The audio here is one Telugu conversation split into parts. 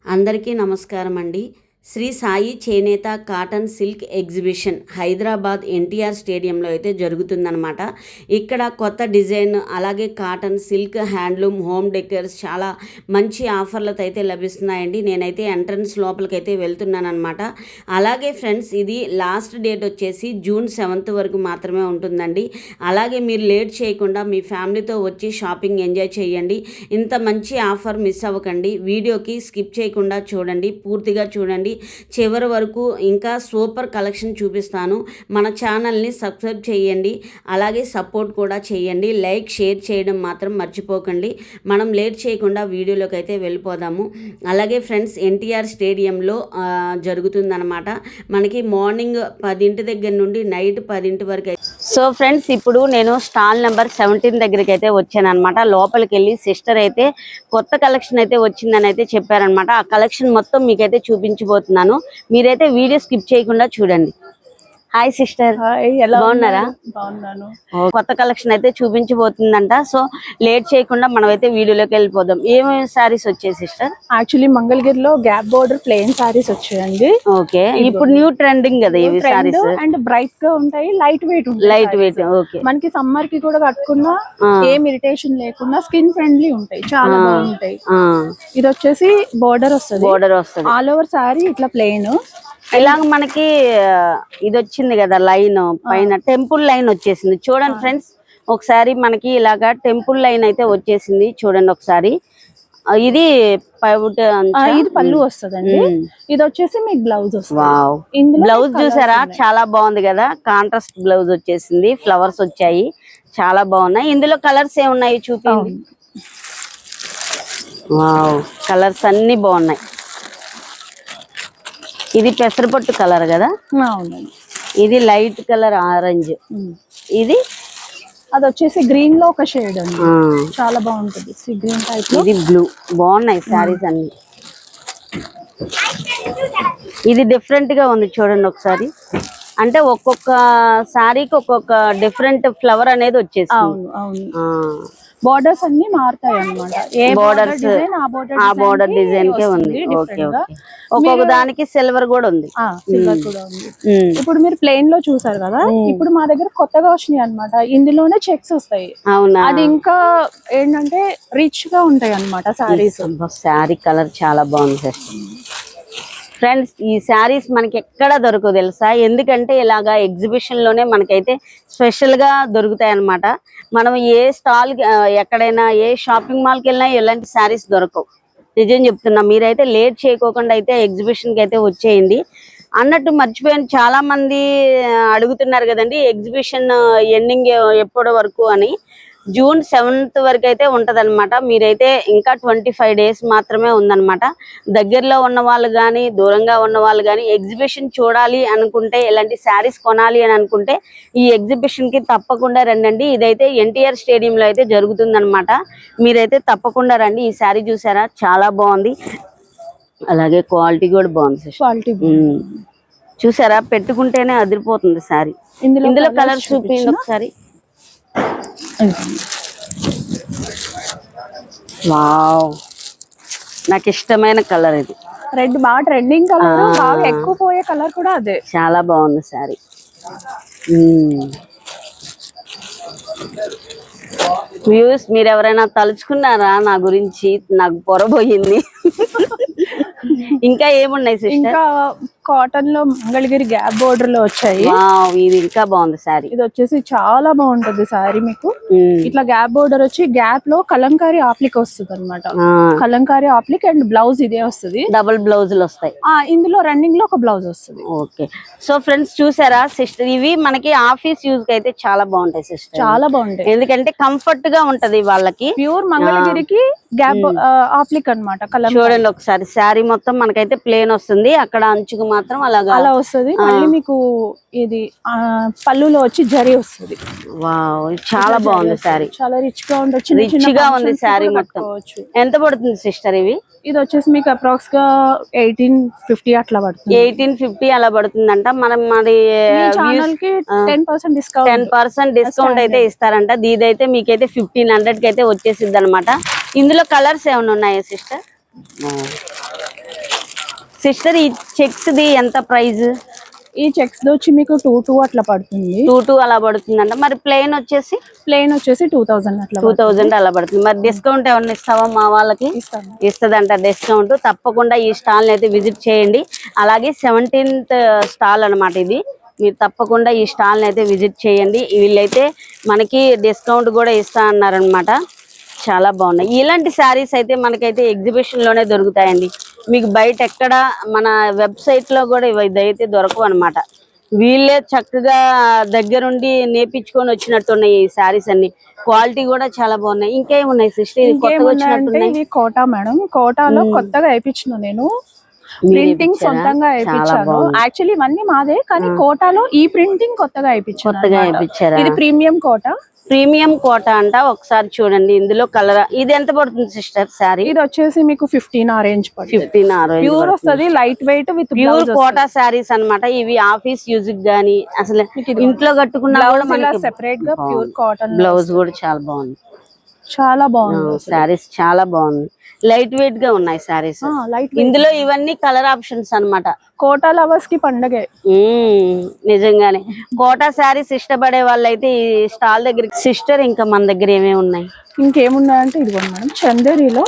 అందరికీ నమస్కారం అండి. శ్రీ సాయి చేనేత cotton silk exhibition Hyderabad NTR స్టేడియంలో అయితే జరుగుతుందన్నమాట. ఇక్కడ కొత్త డిజైన్ అలాగే cotton silk handloom home decors చాలా మంచి ఆఫర్లతో అయితే లభిస్తున్నాయండి. నేనైతే ఎంట్రన్స్ లోపలికైతే వెళ్తున్నాను అనమాట. అలాగే ఫ్రెండ్స్, ఇది లాస్ట్ డేట్ వచ్చేసి జూన్ 7th వరకు మాత్రమే ఉంటుందండి. అలాగే మీరు లేట్ చేయకుండా మీ ఫ్యామిలీతో వచ్చి షాపింగ్ ఎంజాయ్ చేయండి. ఇంత మంచి ఆఫర్ మిస్ అవ్వకండి. వీడియోకి స్కిప్ చేయకుండా చూడండి, పూర్తిగా చూడండి, చివరి వరకు. ఇంకా సూపర్ కలెక్షన్ చూపిస్తాను. మన ఛానల్ని సబ్స్క్రైబ్ చేయండి, అలాగే సపోర్ట్ కూడా చేయండి. లైక్ షేర్ చేయడం మాత్రం మర్చిపోకండి. మనం లేట్ చేయకుండా వీడియోలోకి అయితే వెళ్ళిపోదాము. అలాగే ఫ్రెండ్స్, ఎన్టీఆర్ స్టేడియంలో జరుగుతుందన్నమాట. మనకి మార్నింగ్ 10 దగ్గర నుండి నైట్ 10 వరకు. సో ఫ్రెండ్స్, ఇప్పుడు నేను స్టాల్ నెంబర్ 17 దగ్గరికి అయితే వచ్చాను అనమాట. లోపలికి వెళ్ళి సిస్టర్ అయితే కొత్త కలెక్షన్ అయితే వచ్చిందని అయితే చెప్పారనమాట. ఆ కలెక్షన్ మొత్తం మీకైతే చూపించబోతున్నాను. మీరైతే వీడియో స్కిప్ చేయకుండా చూడండి. హాయ్ సిస్టర్, బాగున్నారా? కొత్త కలెక్షన్ అయితే చూపించబోతుందంట. సో లేట్ చేయకుండా మనం అయితే వీడియోలోకి వెళ్ళిపోదాం. ఏమేమి సారీస్ వచ్చాయి సిస్టర్? యాక్చువల్లీ మంగళగిరిలో గ్యాప్ బోర్డర్ ప్లెయిన్ సారీస్ వచ్చాయండి. ఓకే, ఇప్పుడు న్యూ ట్రెండింగ్ కదా ఇవి సారీస్. అండ్ బ్రైట్ గా ఉంటాయి, లైట్ వెయిట్ ఉంటాయి. Light weight, okay. మనకి సమ్మర్ కి కూడా కట్టుకున్నా ఏం ఇరిటేషన్ లేకుండా స్కిన్ ఫ్రెండ్లీ ఉంటాయి, చాలా బాగుంటాయి. ఇది వచ్చేసి బోర్డర్ వస్తుంది, ఆల్ ఓవర్ సారీ ఇట్లా ప్లెయిన్. ఇలాగ మనకి ఇది వచ్చింది కదా లైన్, పైన టెంపుల్ లైన్ వచ్చేసింది. చూడండి ఫ్రెండ్స్, ఒకసారి మనకి ఇలాగా టెంపుల్ లైన్ అయితే వచ్చేసింది. చూడండి ఒకసారి. ఇది ఇది పళ్ళు వస్తుందండి. ఇది వచ్చేసి మీకు బ్లౌజ్ వస్తుంది. వావ్, బ్లౌజ్ చూసారా? చాలా బాగుంది కదా. కాంట్రాస్ట్ బ్లౌజ్ వచ్చేసింది, ఫ్లవర్స్ వచ్చాయి, చాలా బాగున్నాయి. ఇందులో కలర్స్ ఏమున్నాయి చూపించండి. వావ్, కలర్స్ అన్ని బాగున్నాయి. ఇది పెసరపట్టు కలర్ కదా. ఇది లైట్ కలర్ ఆరెంజ్. ఇది అది వచ్చేసి గ్రీన్ లో ఒక షేడ్ అండి, చాలా బాగుంటుంది. Green type. ఇది బ్లూ. బాగున్నాయి సారీస్ అన్ని. ఇది డిఫరెంట్ గా ఉంది చూడండి ఒకసారి. అంటే ఒక్కొక్క సారీకి ఒక్కొక్క డిఫరెంట్ ఫ్లవర్ అనేది వచ్చేసి. బోర్డర్స్ అన్ని మారుతాయి అన్నమాట. ఆ బోర్డర్ డిజైన్ కే ఉంది. Okay okay. ఒక్కొక్క దానికి సిల్వర్ కూడా ఉంది. సిల్వర్ కూడా ఉంది. ఇప్పుడు మీరు ప్లెయిన్ లో చూసారు కదా, ఇప్పుడు మా దగ్గర కొత్తగా వచ్చినాయి అన్నమాట. ఇందులోనే చెక్స్ వస్తాయి. అవునా? అది ఇంకా ఏంటంటే రిచ్ గా ఉంటాయి అన్నమాట సారీస్. శారీ కలర్ చాలా బాగుంది ఫ్రెండ్స్. ఈ శారీస్ మనకి ఎక్కడ దొరకదు తెలుసా? ఎందుకంటే ఇలాగా ఎగ్జిబిషన్ లోనే మనకైతే స్పెషల్ గా దొరుకుతాయి అన్నమాట. మనం ఏ స్టాల్ ఎక్కడైనా ఏ షాపింగ్ మాల్కి వెళ్ళినా ఇలాంటి శారీస్ దొరకవు. నిజం చెప్తున్నా. మీరైతే లేట్ చేయకోకుండా అయితే ఎగ్జిబిషన్ కి అయితే వచ్చేయండి. అన్నట్టు మర్చిపోయాను, చాలా మంది అడుగుతున్నారు కదండి ఎగ్జిబిషన్ ఎండింగ్ ఎప్పటి వరకు అని. జూన్ 7th వరకు అయితే ఉంటది అనమాట. మీరైతే ఇంకా 25 days మాత్రమే ఉందన్నమాట. దగ్గరలో ఉన్న వాళ్ళు కానీ దూరంగా ఉన్న వాళ్ళు కానీ ఎగ్జిబిషన్ చూడాలి అనుకుంటే, ఇలాంటి శారీస్ కొనాలి అని అనుకుంటే ఈ ఎగ్జిబిషన్ కి తప్పకుండా రండి. ఇదైతే ఎన్టీఆర్ స్టేడియంలో అయితే జరుగుతుందన్నమాట. మీరైతే తప్పకుండా రండి. ఈ శారీ చూసారా? చాలా బాగుంది. అలాగే క్వాలిటీ కూడా బాగుంది. క్వాలిటీ చూసారా? పెట్టుకుంటేనే అదిరిపోతుంది శారీ. ఇందులో కలర్ చూపించండి ఒకసారి. వావ్, నాకు ఇష్టమైన కలర్ ఇది. రెడ్ బాగా ట్రెండింగ్ కలర్, బాగా ఎక్కువ పోయే కలర్ కూడా అదే. చాలా బాగుంది సారీ. వ్యూస్, మీరు ఎవరైనా తలుచుకున్నారా నా గురించి? నాకు పొరబోయింది. ఇంకా ఏమున్నాయి సిస్టర్? ఇంకా కాటన్ లో మంగళగిరి గ్యాప్ బోర్డర్ లో వచ్చాయి. ఇది ఇంకా బాగుంది సారీ. ఇది వచ్చేసి చాలా బాగుంటది సారీ. మీకు ఇట్లా గ్యాప్ బోర్డర్ వచ్చి గ్యాప్ లో కలంకారీ ఆప్లిక్ వస్తుంది అనమాట. కలంకారీ ఆప్లిక్ అండ్ బ్లౌజ్ ఇదే వస్తుంది. డబుల్ బ్లౌజులు వస్తాయి. ఇందులో రన్నింగ్ లో ఒక బ్లౌజ్ వస్తుంది. ఓకే. సో ఫ్రెండ్స్, చూసారా సిస్టర్? ఇవి మనకి ఆఫీస్ యూజ్ కి అయితే చాలా బాగుంటాయి సిస్టర్. చాలా బాగుంటాయి, ఎందుకంటే కంఫర్ట్ గా ఉంటది వాళ్ళకి. ప్యూర్ మంగళగిరికి గ్యాప్ ఆప్లిక్ అనమాట. చూడండి ఒకసారి, శారీ మొత్తం మనకైతే ప్లేన్ వస్తుంది, అక్కడ అంచుకు మాత్రం అలా వస్తుంది. మళ్ళీ మీకు ఇది పళ్ళులో వచ్చి జరీ వస్తుంది. వావ్, చాలా బాగుంది శారీ. చాలా రిచ్ గా ఉంటుంది. రిచ్ గా ఉంది శారీ మొత్తం. ఎంత పడుతుంది సిస్టర్ ఇవి? ఇది వచ్చేసి మీకు అప్రాక్స్ గా 1850 అట్లా పడుతుంది. 1850 అలా పడుతుందంట. మనం మరి 10% డిస్కౌంట్ అయితే ఇస్తారంట. దీదైతే మీకైతే 1500 కి అయితే వచ్చేసిద్ది అనమాట. ఇందులో కలర్స్ ఏమైనా ఉన్నాయా సిస్టర్? సిస్టర్ ఈ చెక్స్ ది ఎంత ప్రైస్? ఈ చెక్స్ వచ్చి మీకు 2 అట్లా పడుతుంది. 2 అలా పడుతుందంట. మరి ప్లెయిన్ వచ్చేసి 2000 అట్లా 2000 అలా పడుతుంది. మరి డిస్కౌంట్ ఏమన్నా ఇస్తావా మా వాళ్ళకి? ఇస్తదంట డిస్కౌంట్. తప్పకుండా ఈ స్టాల్ అయితే విజిట్ చేయండి. అలాగే 17th స్టాల్ అన్నమాట ఇది. మీరు తప్పకుండా ఈ స్టాల్ అయితే విజిట్ చేయండి. వీళ్ళైతే మనకి డిస్కౌంట్ కూడా ఇస్తా అన్నారనమాట. చాలా బాగున్నాయి. ఇలాంటి శారీస్ అయితే మనకైతే ఎగ్జిబిషన్ లోనే దొరుకుతాయండి. మీకు బయట ఎక్కడ మన వెబ్సైట్ లో కూడా ఇదైతే దొరకవు అనమాట. వీళ్ళే చక్కగా దగ్గరుండి నేర్పించుకొని వచ్చినట్టున్నాయి ఈ శారీస్ అన్ని. క్వాలిటీ కూడా చాలా బాగున్నాయి. ఇంకేమున్నాయి సిస్టర్? కొత్తగా వచ్చినట్టున్నాయి. కోటా మేడం, కోటాలో కొత్తగా వేయించిన నేను ప్రింటింగ్ సొంతంగా వేయించాను. యాక్చువల్లీ ఇవన్నీ మాదే, కానీ కోటాలో ఈ ప్రింటింగ్ కొత్తగా వేయించారు. ఇది ప్రీమియం కోటా. ప్రీమియం కోట అంట. ఒకసారి చూడండి ఇందులో కలర్. ఇది ఎంత పడుతుంది సిస్టర్ శారీ? ఇది వచ్చేసి మీకు 15 ఆరెంజ్ 15 ఆరెంజ్ ప్యూర్ వస్తుంది. Light weight with pure Kota saris అన్నమాట. ఇవి ఆఫీస్ యూజ్ గానీ అసలు ఇంట్లో కట్టుకున్నా కూడా మనకి సెపరేట్ గా ప్యూర్ కాటన్. బ్లౌజ్ కూడా చాలా బాగుంది. చాలా బాగుంది. శారీస్ చాలా బాగుంది. లైట్ వెయిట్ గా ఉన్నాయి శారీస్. ఇందులో ఇవన్నీ కలర్ ఆప్షన్స్ అన్నమాట. కోటా లవర్స్ కి పండగే. నిజంగానే కోటా శారీస్ ఇష్టపడే వాళ్ళైతే ఈ స్టాల్ దగ్గర. సిస్టర్ ఇంకా మన దగ్గర ఏమేమి ఉన్నాయి? ఇంకేమున్నాయంటే ఇదిగోండి మేడం, చందేరిలో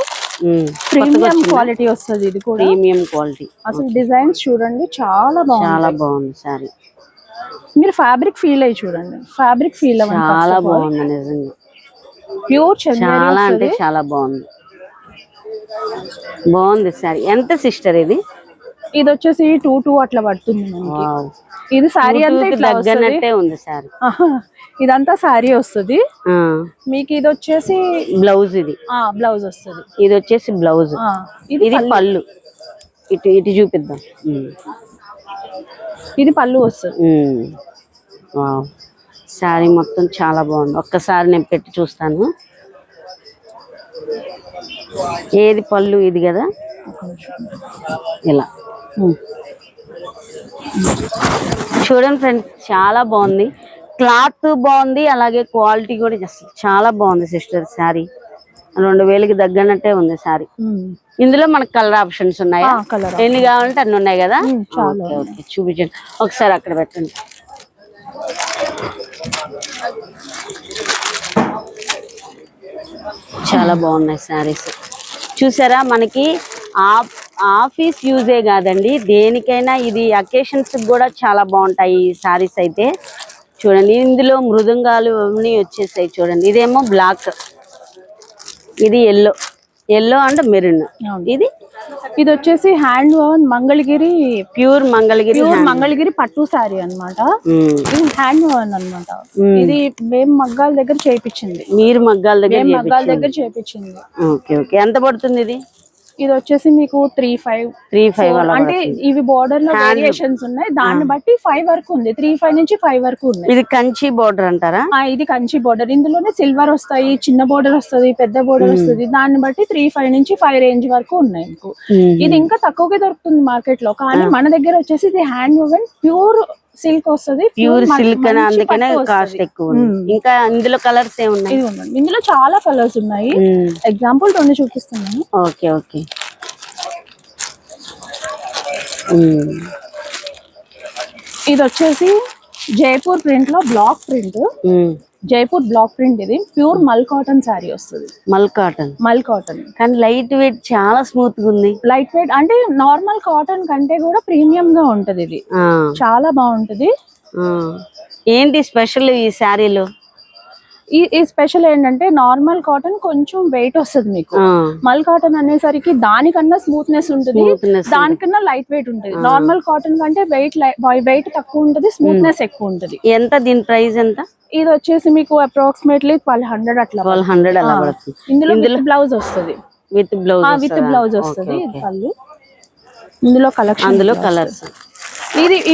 ప్రీమియం క్వాలిటీ వస్తుంది. ఇది కూడా ప్రీమియం క్వాలిటీ. అసలు డిజైన్స్ చూడండి చాలా బాగుంది. చాలా బాగుంది శారీ. మీరు ఫ్యాబ్రిక్ ఫీల్ అయ్యి చూడండి. ఫ్యాబ్రిక్ ఫీల్ అవ్వండి. చాలా బాగుంది నిజంగా. ప్యూర్ చందేరి. చాలా అంటే చాలా బాగుంది. బాగుంది సారీ. ఎంత సిస్టర్ ఇది? ఇది వచ్చేసి 2 అట్లా పడుతుంది మనకి. ఇది సారీ అంతా ఇట్లా దగ్గరనట్టే ఉంది సారీ. ఇదంతా సారీ వస్తుంది మీకు. ఇది వచ్చేసి బ్లౌజ్. ఇది బ్లౌజ్ వస్తుంది. ఇది వచ్చేసి బ్లౌజ్. ఇది పళ్ళు. ఇటు చూపిద్దాం. ఇది పళ్ళు వస్తుంది. సారీ మొత్తం చాలా బాగుంది. ఒక్కసారి నేను పెట్టి చూస్తాను. ఏది పళ్ళు? ఇది కదా. ఇలా చూడండి ఫ్రెండ్స్, చాలా బాగుంది. క్లాత్ బాగుంది, అలాగే క్వాలిటీ కూడా చాలా బాగుంది సిస్టర్. శారీ 2000కి తగ్గనట్టే ఉంది శారీ. ఇందులో మనకు కలర్ ఆప్షన్స్ ఉన్నాయా? ఎన్ని కావాలంటే అన్ని ఉన్నాయి కదా. చూపించండి ఒకసారి, అక్కడ పెట్టండి. చాలా బాగున్నాయి శారీస్. చూసారా, మనకి ఆఫీస్ యూజే కాదండి, దేనికైనా ఇది అకేషన్స్ కూడా చాలా బాగుంటాయి ఈ శారీస్ అయితే. చూడండి ఇందులో మృదంగాలు అన్నీ వచ్చేసాయి. చూడండి ఇదేమో బ్లాక్, ఇది ఎల్లో అండ్ మెరూన్. ఇది వచ్చేసి hand own Mangalagiri, pure Mangalagiri పట్టు శారీ అన్నమాట. ఇది హ్యాండ్ ఓన్ అన్నమాట. ఇది మేము మగ్గాల దగ్గర చేయించింది. మీరు మగ్గాల దగ్గర చేయించింది. Okay okay. ఎంత పడుతుంది ఇది? ఇది వచ్చేసి మీకు 3,500 అంటే ఇవి బోర్డర్ లో వేరియేషన్స్ ఉన్నాయి, దాన్ని బట్టి 5 వరకు ఉంది. 3,500 నుంచి 5 వరకు ఉంది. ఇది కంచి బోర్డర్ అంటారా? ఇది కంచి బోర్డర్. ఇందులోనే సిల్వర్ వస్తాయి, చిన్న బోర్డర్ వస్తుంది, పెద్ద బోర్డర్ వస్తుంది. దాన్ని బట్టి 3,500 నుంచి 5 రేంజ్ వరకు ఉన్నాయి మీకు. ఇది ఇంకా తక్కువగా దొరుకుతుంది మార్కెట్ లో, కానీ మన దగ్గర వచ్చేసి ఇది హ్యాండ్ వూవెన్ ప్యూర్ సిల్క్ వస్తుంది. ప్యూర్ సిల్క్ అని, అందుకనే కాస్ట్ ఎక్కువ. ఇంకా ఇందులో కలర్స్ ఏమున్నాయి? ఇందులో చాలా కలర్స్ ఉన్నాయి. ఎగ్జాంపుల్ 2 చూపిస్తున్నాను. Okay okay. ఇది వచ్చేసి జైపూర్ ప్రింట్ లో block print. Jaipur block print. ఇది ప్యూర్ మల్ కాటన్ శారీ వస్తుంది. మల్ కాటన్ కానీ లైట్ వెయిట్, చాలా స్మూత్ గా ఉంది. లైట్ వెయిట్ అంటే నార్మల్ కాటన్ కంటే కూడా ప్రీమియం గా ఉంటది. ఇది చాలా బాగుంటది. ఏంటి స్పెషల్ ఈ శారీలో? ఈ స్పెషల్ ఏంటంటే నార్మల్ కాటన్ కొంచెం వెయిట్ వస్తుంది మీకు. మల్ కాటన్ అనేసరికి దానికన్నా స్మూత్నెస్ ఉంటుంది, దానికన్నా లైట్ వెయిట్ ఉంటుంది. నార్మల్ కాటన్ కంటే వెయిట్ తక్కువ ఉంటుంది, స్మూత్నెస్ ఎక్కువ ఉంటుంది. ఎంత దీని ప్రైస్ ఎంత? ఇది వచ్చేసి మీకు అప్రాక్సిమేట్లీ 1200 అట్లా. 1200 అలా పడుతుంది. ఇందులో బ్లౌజ్ వస్తుంది. విత్ బ్లౌజ్ వస్తుంది. ఇందులో కలర్స్.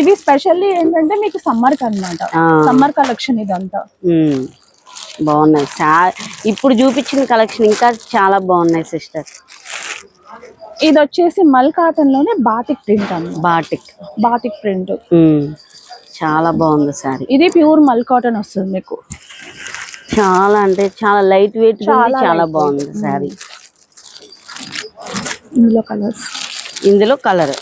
ఇవి స్పెషల్లీ ఏంటంటే మీకు సమ్మర్ కి అన్నమాట. సమ్మర్ కలెక్షన్ ఇదంతా బాగున్నాయి. ఇప్పుడు చూపించిన కలెక్షన్ ఇంకా చాలా బాగున్నాయి సిస్టర్. ఇది వచ్చేసి మల్ కాటన్ లోనే బాటిక్ ప్రింట్ అన్నమాట. బాటిక్ ప్రింట్ చాలా బాగుంది సారీ. ఇది ప్యూర్ మల్ కాటన్ వస్తుంది మీకు. చాలా అంటే చాలా లైట్ వెయిట్, చాలా బాగుంది సారీ. ఇందులో కలర్స్ ఇందులో కలర్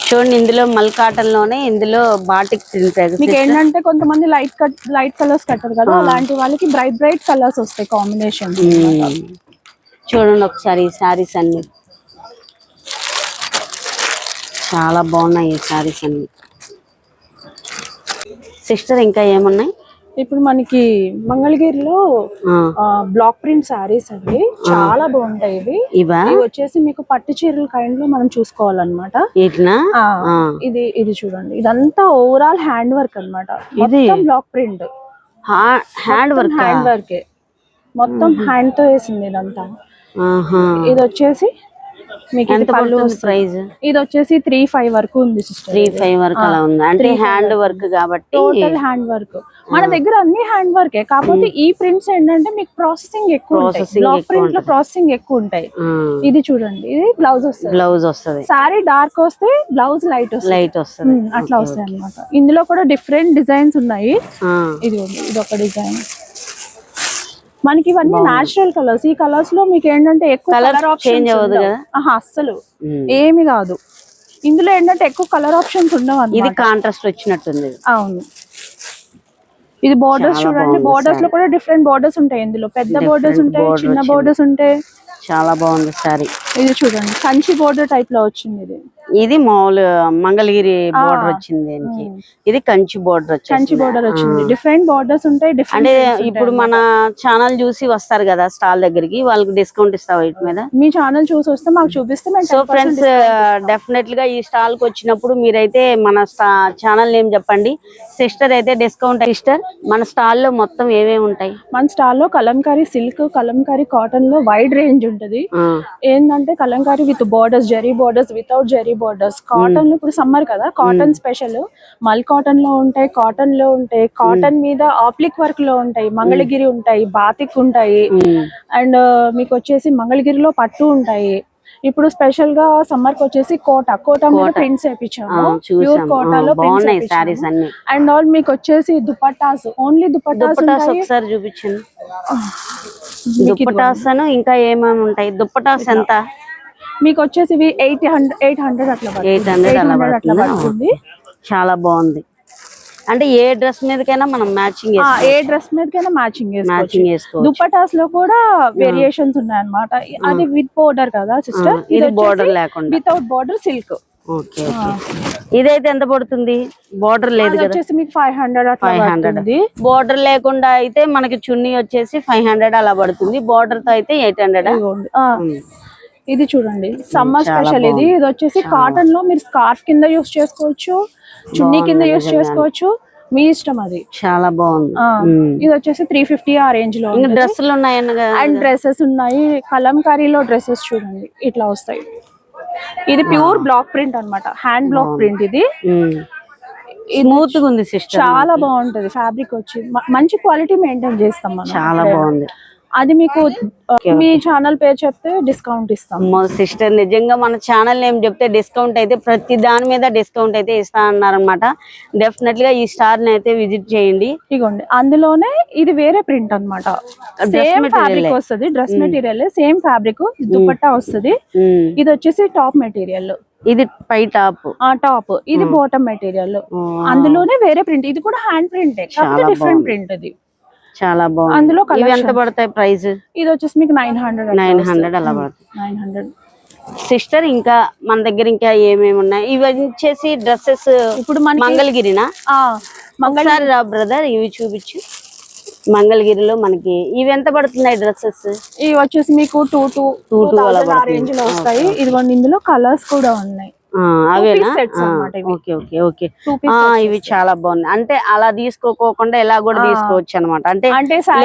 చూడండి, ఇందులో మల్ కాటన్ లోనే ఇందులో బాటిక్ ప్రింట్. మీకు ఏంటంటే కొంతమంది లైట్ కలర్స్ కట్టారు కదా, అలాంటి వాళ్ళకి బ్రైట్ కలర్స్ వస్తాయి కాంబినేషన్. చూడండి ఒకసారి ఈ శారీస్ అన్ని చాలా బాగున్నాయి. ఈ శారీస్ అన్ని సిస్టర్ ఇంకా ఏమున్నాయి? ఇప్పుడు మనకి మంగళగిరిలో బ్లాక్ ప్రింట్ శారీస్ అండి, చాలా బాగుంటాయి ఇవి. ఇవి వచ్చేసి మీకు పట్టు చీరల కైండ్ లో మనం చూసుకోవాలన్నమాట. ఇది చూడండి, ఇదంతా ఓవరాల్ హ్యాండ్ వర్క్ అన్నమాట. ఇది బ్లాక్ ప్రింట్ హ్యాండ్ వర్క్ మొత్తం హ్యాండ్ తో వేసింది ఇదంతా. ఇది వచ్చేసి మీకు ప్రైస్ ఇది వచ్చేసి 3,500 వరకు ఉంది సిస్టర్. 3,500 వరకు అలా ఉంది. అంటే హ్యాండ్ వర్క్ కాబట్టి టోటల్ హ్యాండ్ వర్క్. మన దగ్గర అన్ని హ్యాండ్ వర్కే, కాకపోతే ఈ ప్రింట్స్ ఏంటంటే మీకు ప్రాసెసింగ్ ఎక్కువ ఉంటాయి. బ్లాక్ ప్రింట్ లో ప్రాసెసింగ్ ఎక్కువ ఉంటాయి. ఇది చూడండి, ఇది బ్లౌజ్ వస్తుంది. సారీ డార్క్ వస్తే బ్లౌజ్ లైట్ వస్తుంది. అట్లా వస్తాయి అన్నమాట. ఇందులో కూడా డిఫరెంట్ డిజైన్స్ ఉన్నాయి. ఇది ఒక డిజైన్. మనకి ఇవన్నీ నేచురల్ కలర్స్. ఈ కలర్స్ లో మీకు ఏంటంటే ఎక్కువ కలర్ ఆప్షన్స్ అస్సలు ఏమి కాదు. ఇందులో ఏంటంటే ఎక్కువ కలర్ ఆప్షన్స్ ఉండవు. ఇది కాంట్రాస్ట్ వచ్చినట్టుంది. అవును. ఇది బోర్డర్స్ చూడండి, బోర్డర్స్ లో కూడా డిఫరెంట్ బోర్డర్స్ ఉంటాయి. ఇందులో పెద్ద బోర్డర్స్ ఉంటాయి, చిన్న బోర్డర్స్ ఉంటాయి. చాలా బాగుంది సారీ. ఇది చూడండి, కంచి బోర్డర్ టైప్ లో వచ్చింది. ఇది మామూలు మంగళగిరి బోర్డర్ వచ్చింది. ఇది కంచి బోర్డర్ వచ్చింది. డిఫరెంట్ బోర్డర్స్ ఉంటాయి. అంటే ఇప్పుడు మన ఛానల్ చూసి వస్తారు కదా స్టాల్ దగ్గరికి, వాళ్ళకి డిస్కౌంట్ ఇస్తావా వీటి మీద? మీ ఛానల్ చూసి వస్తే మాకు చూపిస్తే. సో ఫ్రెండ్స్, డెఫినెట్ గా ఈ స్టాల్ కి వచ్చినప్పుడు మీరైతే మన ఛానల్ నేమ్ చెప్పండి. సిస్టర్ అయితే డిస్కౌంట్. సిస్టర్, మన స్టాల్ లో మొత్తం ఏమేమి ఉంటాయి? మన స్టాల్ లో కలంకారీ సిల్క్, కలంకారీ కాటన్ లో వైడ్ రేంజ్ ఉంటది. ఏంటంటే Kalamkari with borders, zari borders, without zari borders. Cotton లో ఇప్పుడు సమ్మర్ కదా, కాటన్ స్పెషల్ మల్ కాటన్ లో ఉంటాయి, కాటన్ మీద ఆప్లిక్ వర్క్ లో ఉంటాయి, మంగళగిరి ఉంటాయి, బాతిక్ ఉంటాయి, అండ్ మీకు వచ్చేసి మంగళగిరిలో పట్టు ఉంటాయి. ఇప్పుడు స్పెషల్ గా సమ్మర్ కి వచ్చేసి కోటా మీద ప్రింట్స్ వేయించాము. ప్యూర్ కోటాలో అండ్ ఆల్ మీకు వచ్చేసి దుపట్టాస్, ఓన్లీ దుపట్టాస్ ఒకసారి చూపించండి. దుపట్టాస్ ఇంకా ఏమేమి ఉంటాయి? దుపట్టాస్ ఎంత? మీకు వచ్చేసి 800 అట్లా పడుతుంది. చాలా బాగుంది. అంటే ఏ డ్రెస్ మీదకైనా మనం మ్యాచింగ్ చేసుకోవచ్చు. దుపట్టాస్ లో కూడా వేరియేషన్స్ ఉన్నాయి అన్నమాట. అది విత్ బోర్డర్ కదా సిస్టర్, ఇది బోర్డర్ లేకుండా వితౌట్ బోర్డర్ సిల్క్. ఓకే. ఇదైతే ఎంత పడుతుంది? బోర్డర్ లేదు కదా, వచ్చేసి మీకు 500. బోర్డర్ లేకుండా అయితే మనకి చున్నీ వచ్చేసి 500 అలా పడుతుంది. బోర్డర్ తో అయితే 800. ఇది చూడండి, సమ్మర్ స్పెషల్. ఇది వచ్చేసి కాటన్ లో మీరు స్కార్ఫ్ కింద యూస్ చేసుకోవచ్చు, చున్నీ కింద యూస్ చేసుకోవచ్చు, మీ ఇష్టం. అది చాలా బాగుంది. ఇది వచ్చేసి 350 ఆ రేంజ్ లో. డ్రెస్సులు ఉన్నాయి అండ్ డ్రెస్సెస్ ఉన్నాయి. కలంకారీలో డ్రెస్సెస్ చూడండి ఇట్లా వస్తాయి. ఇది ప్యూర్ బ్లాక్ ప్రింట్ అన్నమాట, హ్యాండ్ బ్లాక్ ప్రింట్. ఇది స్మూత్ గా ఉంది సిస్టర్, చాలా బాగుంటది. ఫ్యాబ్రిక్ వచ్చి మంచి క్వాలిటీ మెయింటైన్ చేస్తాం మనం. చాలా బాగుంది. అది మీకు మీ ఛానల్ పేరు చెప్తే డిస్కౌంట్ ఇస్తాం. సిస్టర్, నిజంగా మన ఛానల్ నేమ్ చెప్తే డిస్కౌంట్ అయితే ప్రతి దాని మీద డిస్కౌంట్ అయితే ఇస్తా అన్నారనమాట. డెఫినెట్ గా ఈ స్టార్ ని అయితే విజిట్ చేయండి. ఇగోండి, అందులోనే ఇది వేరే ప్రింట్ అన్నమాట. సేమ్ ఫ్యాబ్రిక్ వస్తుంది, dress material same fabric, dupatta వస్తుంది. ఇది వచ్చేసి టాప్ మెటీరియల్, ఇది పై టాప్. ఇది బాటమ్ మెటీరియల్. అందులోనే వేరే ప్రింట్, ఇది కూడా హ్యాండ్ ప్రింట్, డిఫరెంట్ ప్రింట్. ఇది చాలా బాగుంది. అందులో ఎంత పడతాయి ప్రైస్? ఇది వచ్చేసి మీకు 900 అలా పడుతుంది. 900. సిస్టర్, ఇంకా మన దగ్గర ఇంకా ఏమేమి ఉన్నాయి? ఇవి వచ్చేసి డ్రెస్సెస్. ఇప్పుడు మన మంగళగిరినా? ఒకసారి రా బ్రదర్, ఇవి చూపించు. మంగళగిరిలో మనకి ఇవి ఎంత పడుతున్నాయి డ్రెస్సెస్? ఇవి వచ్చేసి మీకు 2,000 ఆ రేంజ్ లో వస్తాయి. ఇదిగోండి, ఇందులో కలర్స్ కూడా ఉన్నాయి. అవేనా? Okay okay okay. ఇవి చాలా బాగున్నాయి. అంటే అలా తీసుకోకుండా ఇలా కూడా తీసుకోవచ్చు అనమాట. అంటే చాలా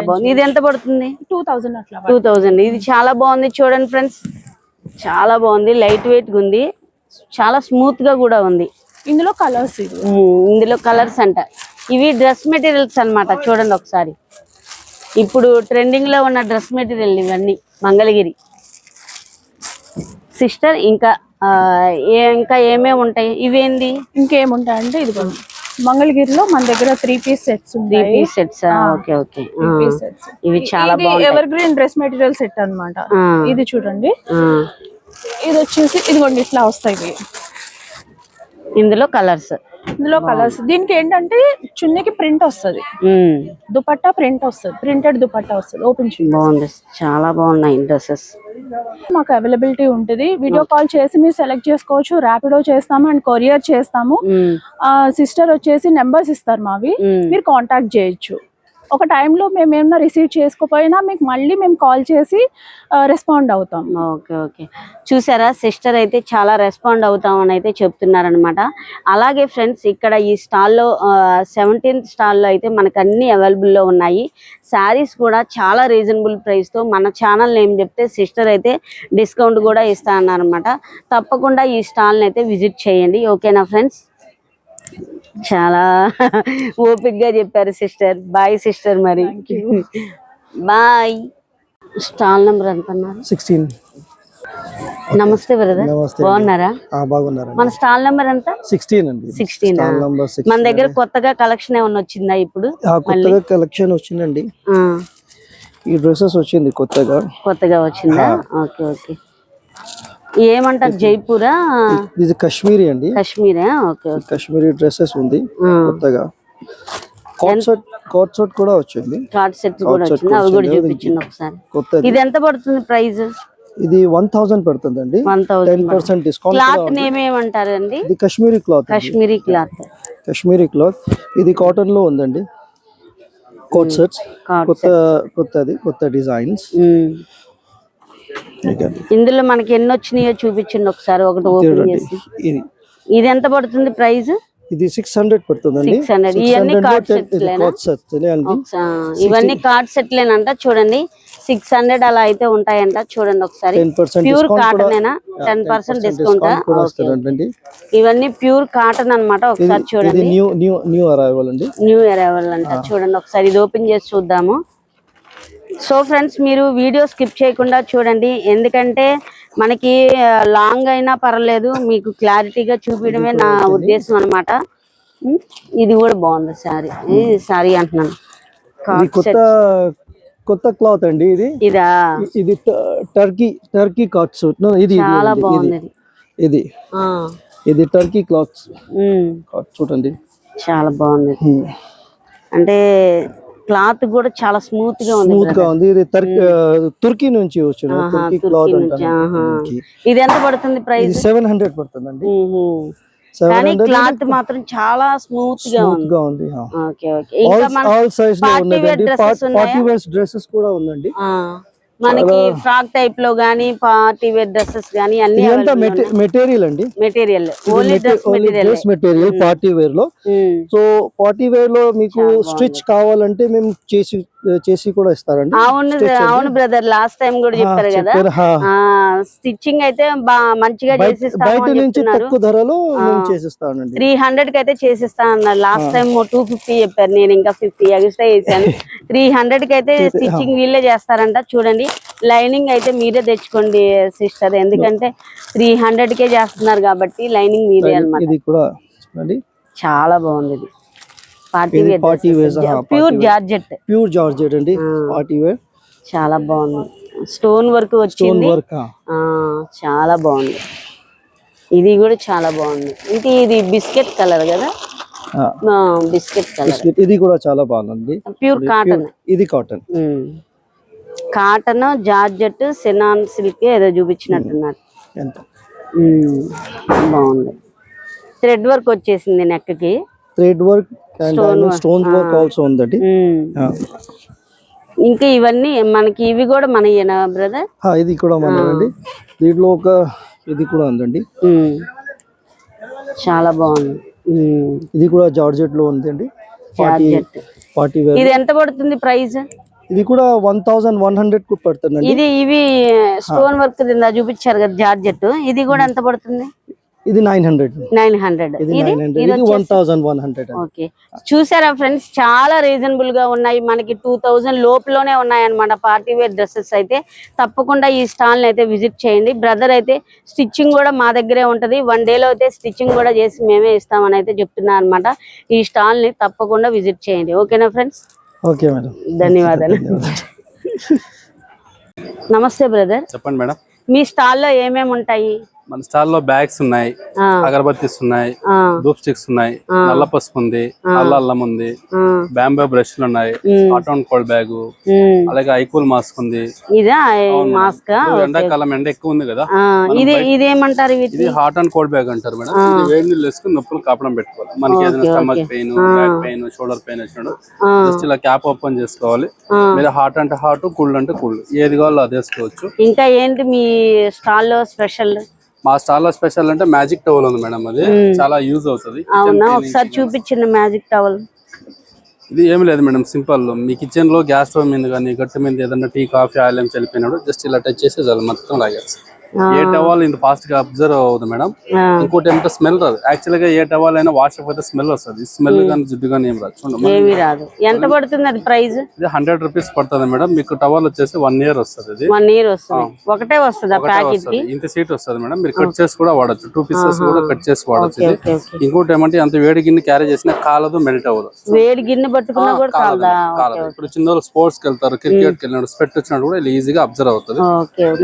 బాగుంది. ఇది ఎంత పడుతుంది? 2000. ఇది చాలా బాగుంది. చూడండి ఫ్రెండ్స్, చాలా బాగుంది. లైట్ వెయిట్ గా ఉంది, చాలా స్మూత్ గా కూడా ఉంది. ఇందులో కలర్స్ అంట. ఇవి డ్రెస్ మెటీరియల్స్ అన్నమాట. చూడండి ఒకసారి, ఇప్పుడు ట్రెండింగ్ లో ఉన్న డ్రెస్ మెటీరియల్ ఇవన్నీ మంగళగిరి. సిస్టర్, ఇంకా ఏమేమి ఉంటాయి? ఇవేంది? ఇంకేముంటాయి అంటే ఇది మంగళగిరిలో మన దగ్గర 3 పీస్ సెట్స్ త్రీ ఉంటాయి. Piece sets. Okay okay. 3 piece sets. ఇవి చాలా ఇది బాగుంటాయి. Evergreen dress material set అన్నమాట. ఇది చూడండి, ఇది వచ్చేసి ఇదిగోండి ఇట్లా వస్తాయి ఇవి. ఇందులో కలర్స్. దీనికి ఏంటంటే చున్నీకి ప్రింట్ వస్తుంది, దుపట్టా ప్రింట్ వస్తుంది, ప్రింటెడ్ దుపట్టా వస్తుంది. ఓపెన్ చేయండి. బాగుంది, చాలా బాగున్నాయి డ్రెస్సెస్. మాకు అవైలబిలిటీ ఉంటుంది. వీడియో కాల్ చేసి మీరు సెలెక్ట్ చేసుకోవచ్చు. ర్యాపిడో చేస్తాము అండ్ కొరియర్ చేస్తాము. సిస్టర్ వచ్చేసి నెంబర్స్ ఇస్తారు మావి, మీరు కాంటాక్ట్ చేయొచ్చు. ఒక టైంలో మేము ఏమన్నా రిసీవ్ చేసుకోపోయినా మీకు మళ్ళీ మేము కాల్ చేసి రెస్పాండ్ అవుతాం. Okay okay. చూసారా, సిస్టర్ అయితే చాలా రెస్పాండ్ అవుతామని అయితే చెప్తున్నారనమాట. అలాగే ఫ్రెండ్స్, ఇక్కడ ఈ స్టాల్లో 17th స్టాల్లో అయితే మనకు అన్ని అవైలబుల్లో ఉన్నాయి. శారీస్ కూడా చాలా రీజనబుల్ ప్రైస్తో మన ఛానల్ నేమ్ చెప్తే సిస్టర్ అయితే డిస్కౌంట్ కూడా ఇస్తా అన్నారనమాట. తప్పకుండా ఈ స్టాల్ని అయితే విజిట్ చేయండి. ఓకేనా ఫ్రెండ్స్? చాలా ఓపిక్గా చెప్పారు సిస్టర్. Bye sister. మరి బాయ్. స్టాల్ నెంబర్ ఎంత అన్నారు? 16. నమస్తే బ్రదర్, బాగున్నారా? బాగున్నారా? మన స్టాల్ నెంబర్ ఎంత? 16 అండి. 16. Stall number 16. మన దగ్గర కొత్తగా కలెక్షన్ ఏమన్నా వచ్చిందా ఇప్పుడు? కొత్తగా కలెక్షన్ వచ్చిందండి. ఈ డ్రెస్సెస్ వచ్చింది కొత్తగా వచ్చిందా? Okay okay. ఏమంటారు, జైపూరా? ఇది కాశ్మీరీ అండి. Kashmira? Okay okay. Kashmiri dresses ఉంది కొత్తగా. కోట్ సెట్ కూడా వచ్చింది. కార్డ్ సెట్ కూడా వచ్చింది, అవి కూడా చూపించండి ఒకసారి. కొత్తది. ఇది ఎంత పడుతుంది ప్రైస్? ఇది 1000 పడుతుందండి. 10% డిస్కౌంట్. క్లాత్ నేమ్ ఏమంటారండి? ఇది కాశ్మీరీ క్లాత్. కాశ్మీరీ క్లాత్. ఇది కాటన్ లో ఉందండి. కోట్ సెట్స్ కొత్త డిజైన్స్. ఇందులో మనకి ఎన్ని వచ్చినాయో చూపించండి ఒకసారి, ఒకటి ఓపెన్ చేసి. ఇది ఎంత పడుతుంది ప్రైస్? ఇది 600 పడుతుందండి. 600. ఇవన్నీ కార్డ్ సెట్స్. ఇవన్నీ కార్డ్ సెట్లేనంట. చూడండి, 600 అలా అయితే ఉంటాయంట. చూడండి ఒకసారి. ప్యూర్ కాటన్ ఏనా? 10% డిస్కౌంట్. ఇవన్నీ ప్యూర్ కాటన్ అన్నమాట. ఒకసారి చూడండి. న్యూ అరైవల్ అండి. న్యూ అరైవల్ అంట. చూడండి ఒకసారి, ఇది ఓపెన్ చేసి చూద్దాము. సో ఫ్రెండ్స్, మీరు వీడియో స్కిప్ చేయకుండా చూడండి, ఎందుకంటే మనకి లాంగ్ అయినా పర్లేదు, మీకు క్లారిటీగా చూపించడమే నా ఉద్దేశం అనమాట. ఇది కూడా బాగుంది సారీ. సారీ అంటున్నాను. కొత్త క్లాత్ అండి ఇది. ఇది టర్కీ కాట్ సూట్. ఇది చాలా బాగుంది. ఇది టర్కీ క్లాత్ చూడండి, చాలా బాగుంది. అంటే క్లాత్ కూడా చాలా స్మూత్ గా ఉంది. ఇది తుర్కీ నుంచి వచ్చిన టర్కీ క్లాత్ అంటారు. ఇది ఎంత పడుతుంది ప్రైస్? 700 పడుతుందండి. కానీ క్లాత్ మాత్రం చాలా స్మూత్ గా ఉంది. Okay okay. ఇంకా పార్టీ వేర్ డ్రెస్సెస్ కూడా ఉందండి. మనకి ఫ్రాక్ టైప్ లో గానీ, పార్టీ వేర్ డ్రెస్సెస్ గానీ అన్ని మెటీరియల్ అండి. Material only dress material party wear లో. సో పార్టీ వేర్ లో మీకు స్టిచ్ కావాలంటే మేము చేసి కూడా ఇస్తారండి. అవును బ్రదర్, లాస్ట్ టైం కూడా చెప్పారు కదా. స్టిచ్చింగ్ అయితే మంచిగా బయట నుంచి తక్కువ ధరలో చేసిస్తానండి. 300 కి అయితే చేసిస్తా అన్నారు. లాస్ట్ టైం 250 చెప్పారు, నేను ఇంకా 50 ఎక్స్ట్రా చేశాను. 300 కి అయితే స్టిచ్చింగ్ వీళ్ళే చేస్తారంట. చూడండి, లైనింగ్ అయితే మీరే తెచ్చుకోండి సిస్టర్, ఎందుకంటే 300 కే చేస్తున్నారు కాబట్టి లైనింగ్ మీరే అన్నమాట. ఇది కూడా చాలా బాగుంది. ఇది పార్టీ వేర్ ప్యూర్ జార్జెట్ అండి. పార్టీ వేర్ చాలా బాగుంది. స్టోన్ వర్క్ వచ్చింది, చాలా బాగుంది. ఇది కూడా చాలా బాగుంది. ఇది బిస్కెట్ కలర్ కదా, బిస్కెట్ కలర్. ఇది కూడా చాలా బాగుంది. Pure cotton. ఇది కాటన్ జార్జెట్ సెనాన్ సిల్క్ ఏదో చూపించినట్టున్నారు. బాగుంది. థ్రెడ్ వర్క్ వచ్చేసింది నెక్ కి. Thread work stone work also ఉందండి. ఇంకా ఇవన్నీ మనకి, ఇవి కూడా మనయేనా బ్రదర్? ఇది కూడా మనదండి. దీంట్లో ఇది కూడా ఉందండి. చాలా బాగుంది. ఇది కూడా జార్జెట్ లో ఉందండి. Party wear. ఇది ఎంత పడుతుంది ప్రైస్? ఇది కూడా 1100 కు పడుతుందండి. ఇవి స్టోన్ వర్క్ చూపించారు కదా జార్జెట్, ఇది కూడా ఎంత పడుతుంది? ఇది 900, 900. ఇది ఇది 900, ఇది ఇది 1100. ఓకే, చూసారా ఫ్రెండ్స్, చాలా రీజనబుల్ గా ఉన్నాయి. మనకి 2000 లోపులోనే ఉన్నాయన్నమాట పార్టీ వేర్ డ్రెస్సెస్ అయితే. తప్పకుండా ఈ స్టాల్ అయితే విజిట్ చేయండి. బ్రదర్ అయితే స్టిచ్చింగ్ కూడా మా దగ్గరే ఉంటది. 1 డేలో అయితే స్టిచ్చింగ్ కూడా చేసి మేమే ఇస్తామని అయితే చెప్తున్నా అనమాట. ఈ స్టాల్ ని తప్పకుండా విజిట్ చేయండి. ఓకేనా ఫ్రెండ్స్? ఓకే మేడం, ధన్యవాదాలు. నమస్తే బ్రదర్, చెప్పండి మేడం. మీ స్టాల్లో ఏమేమి ఉంటాయి? మన స్టాల్లో బ్యాగ్స్ ఉన్నాయి, అగరబత్తీస్ ఉన్నాయి, ధూప్ స్టిక్స్ ఉన్నాయి, నల్ల పసుపు ఉంది, నల్ల అల్లం ఉంది, బ్యాంబో బ్రష్లు ఉన్నాయి, హాట్ అండ్ కోల్డ్ బ్యాగ్, అలాగే ఐకూల్ మాస్క్ ఉంది. ఇదా మాస్క్? ఎండాకాలం ఎండ ఎక్కువ ఉంది కదా, ఇది ఏమంటారు? ఇది హాట్ అండ్ కోల్డ్ బ్యాగ్ అంటారు మేడం. ఇది వేడి నీళ్ళు వేసుకుని నొప్పులు కాపడం పెట్టుకోవాలి. మనకి ఏదైనా stomach pain, back pain, shoulder pain వచ్చినాడు జస్ట్ ఇలా క్యాప్ ఓపెన్ చేసుకోవాలి. మీరు హాట్ అంటే హాట్, కూల్డ్ అంటే కూల్డ్, ఏది కావాలో అది వేసుకోవచ్చు. ఇంకా ఏంటి మీ స్టాల్లో స్పెషల్? మా స్టాల్ లో స్పెషల్ అంటే మ్యాజిక్ టవల్ ఉంది మేడం. అది చాలా యూజ్ అవుతుంది. అవునా, ఒకసారి చూపించిన మ్యాజిక్ టవల్. ఇది ఏమి లేదు మేడం, సింపుల్. మీ కిచెన్ లో గ్యాస్ స్టవ్ మీద కానీ గట్టు మీద ఏదైనా టీ, కాఫీ, ఆయిల్ ఏం చల్లిపోయినాడు జస్ట్ ఇలా టచ్ చేసి చాలు, మొత్తం లాగేస్తుంది. ఏ టవల్ ఇంత ఫాస్ట్ గా అబ్జర్వ్ అవుతుంది మేడం. ఇంకోటి ఏమంటే స్మెల్ రాదు. యాక్చువల్ గా ఏ టవల్ అయినా వాష్ అయిపోతే స్మెల్ వస్తుంది. స్మెల్ కానీ జిడ్డు కానీ ఏం రాదు. చూడండి, ఏమీ రాదు. ఎంత పడుతుంది అది ప్రైస్? ఇది 100 రూపీస్ పడుతుంది మేడం. మీకు టవల్ వచ్చేసి 1 ఇయర్ వస్తుంది. ఇది 1 ఇయర్ వస్తుంది. ఒకటే వస్తుందా ప్యాకెట్ కి? ఇంత సీట్ వస్తుంది మేడం. మీరు కట్ చేసి కూడా వాడచ్చు. 2 పీసెస్ కూడా కట్ చేసి వాడచ్చు. ఇది ఇంకోటి ఏమంటే అంత వేడి గిన్నె క్యారీ చేసినా కాలదు, మెల్ట్ అవ్వదు. వేడి గిన్నె పట్టుకున్నా కూడా కాలదు. ఇప్పుడు చిన్న స్పోర్ట్స్ కి వెళ్తారు, క్రికెట్ కి వెళ్ళినప్పుడు స్వెట్ వచ్చినప్పుడు కూడా ఈజీగా అబ్జర్వ్ అవుతుంది.